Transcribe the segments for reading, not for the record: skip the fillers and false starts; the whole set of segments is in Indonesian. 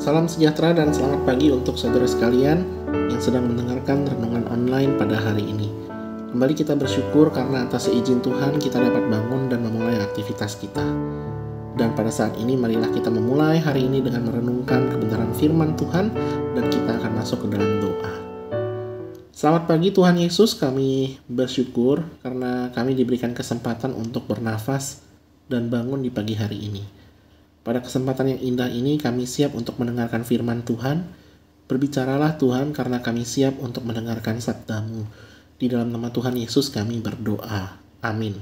Salam sejahtera dan selamat pagi untuk saudara sekalian yang sedang mendengarkan renungan online pada hari ini. Kembali kita bersyukur karena atas seizin Tuhan kita dapat bangun dan memulai aktivitas kita. Dan pada saat ini marilah kita memulai hari ini dengan merenungkan kebenaran firman Tuhan dan kita akan masuk ke dalam doa. Selamat pagi Tuhan Yesus, kami bersyukur karena kami diberikan kesempatan untuk bernafas dan bangun di pagi hari ini. Pada kesempatan yang indah ini kami siap untuk mendengarkan firman Tuhan. Berbicaralah Tuhan karena kami siap untuk mendengarkan sabda-Mu. Di dalam nama Tuhan Yesus kami berdoa. Amin.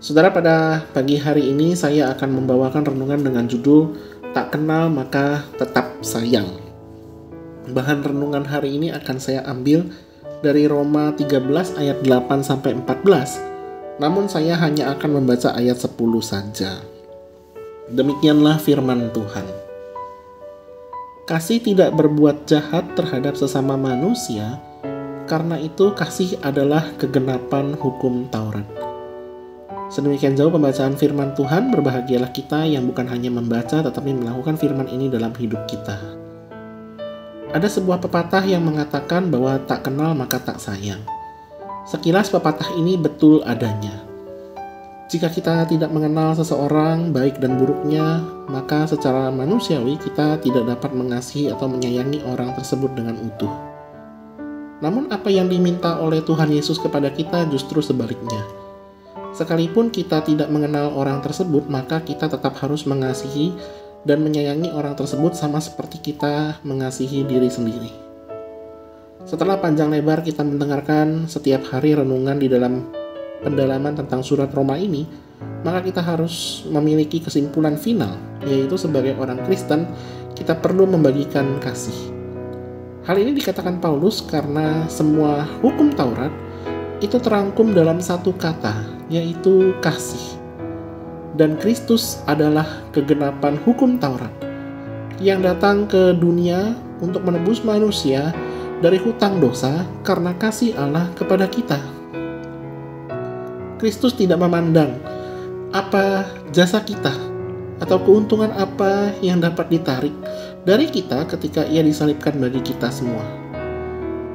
Saudara, pada pagi hari ini saya akan membawakan renungan dengan judul Tak Kenal Maka Tetap Sayang. Bahan renungan hari ini akan saya ambil dari Roma 13 ayat 8-14. Namun saya hanya akan membaca ayat 10 saja. Demikianlah firman Tuhan. Kasih tidak berbuat jahat terhadap sesama manusia, karena itu kasih adalah kegenapan hukum Taurat. Sedemikian jauh pembacaan firman Tuhan, berbahagialah kita yang bukan hanya membaca tetapi melakukan firman ini dalam hidup kita. Ada sebuah pepatah yang mengatakan bahwa tak kenal maka tak sayang. Sekilas pepatah ini betul adanya. Jika kita tidak mengenal seseorang baik dan buruknya, maka secara manusiawi kita tidak dapat mengasihi atau menyayangi orang tersebut dengan utuh. Namun apa yang diminta oleh Tuhan Yesus kepada kita justru sebaliknya. Sekalipun kita tidak mengenal orang tersebut, maka kita tetap harus mengasihi dan menyayangi orang tersebut sama seperti kita mengasihi diri sendiri. Setelah panjang lebar kita mendengarkan setiap hari renungan di dalam pendalaman tentang surat Roma ini, maka kita harus memiliki kesimpulan final, yaitu sebagai orang Kristen, kita perlu membagikan kasih. Hal ini dikatakan Paulus karena semua hukum Taurat itu terangkum dalam satu kata, yaitu kasih. Dan Kristus adalah kegenapan hukum Taurat yang datang ke dunia untuk menebus manusia dari hutang dosa karena kasih Allah kepada kita. Kristus tidak memandang apa jasa kita atau keuntungan apa yang dapat ditarik dari kita ketika ia disalibkan bagi kita semua.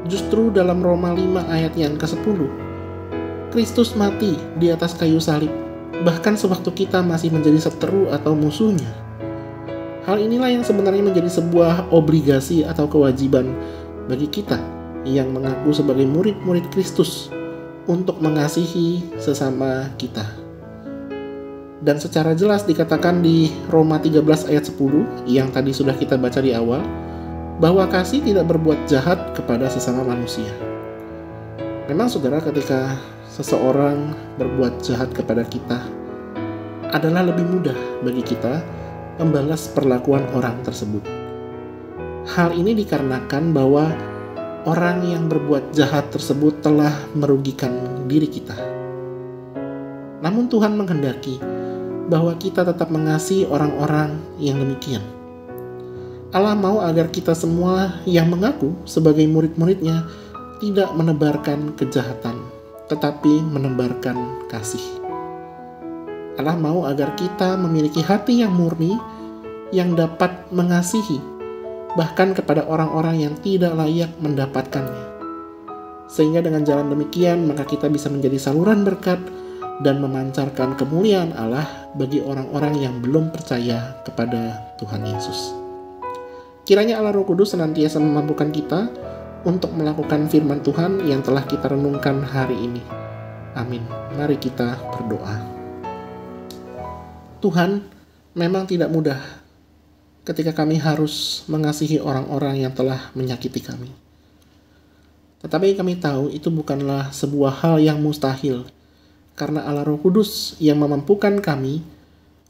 Justru dalam Roma 5 ayat yang ke-10, Kristus mati di atas kayu salib, bahkan sewaktu kita masih menjadi seteru atau musuhnya. Hal inilah yang sebenarnya menjadi sebuah obligasi atau kewajiban bagi kita yang mengaku sebagai murid-murid Kristus untuk mengasihi sesama kita. Dan secara jelas dikatakan di Roma 13 ayat 10 yang tadi sudah kita baca di awal, bahwa kasih tidak berbuat jahat kepada sesama manusia. Memang saudara, ketika seseorang berbuat jahat kepada kita, adalah lebih mudah bagi kita membalas perlakuan orang tersebut. Hal ini dikarenakan bahwa orang yang berbuat jahat tersebut telah merugikan diri kita. Namun Tuhan menghendaki bahwa kita tetap mengasihi orang-orang yang demikian. Allah mau agar kita semua yang mengaku sebagai murid-muridnya tidak menebarkan kejahatan, tetapi menebarkan kasih. Allah mau agar kita memiliki hati yang murni, yang dapat mengasihi bahkan kepada orang-orang yang tidak layak mendapatkannya. Sehingga dengan jalan demikian, maka kita bisa menjadi saluran berkat dan memancarkan kemuliaan Allah bagi orang-orang yang belum percaya kepada Tuhan Yesus. Kiranya Allah Roh Kudus senantiasa memampukan kita untuk melakukan firman Tuhan yang telah kita renungkan hari ini. Amin. Mari kita berdoa. Tuhan, memang tidak mudah ketika kami harus mengasihi orang-orang yang telah menyakiti kami. Tetapi kami tahu itu bukanlah sebuah hal yang mustahil, karena Allah Roh Kudus yang memampukan kami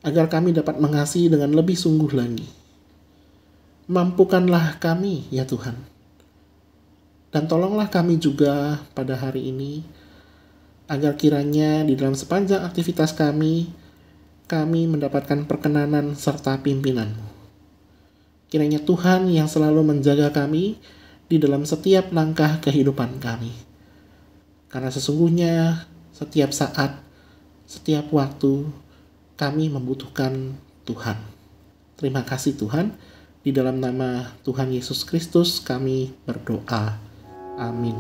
agar kami dapat mengasihi dengan lebih sungguh lagi. Mampukanlah kami, ya Tuhan. Dan tolonglah kami juga pada hari ini, agar kiranya di dalam sepanjang aktivitas kami mendapatkan perkenanan serta pimpinan-Mu. Kiranya Tuhan yang selalu menjaga kami di dalam setiap langkah kehidupan kami. Karena sesungguhnya setiap saat, setiap waktu, kami membutuhkan Tuhan. Terima kasih Tuhan. Di dalam nama Tuhan Yesus Kristus kami berdoa. Amin.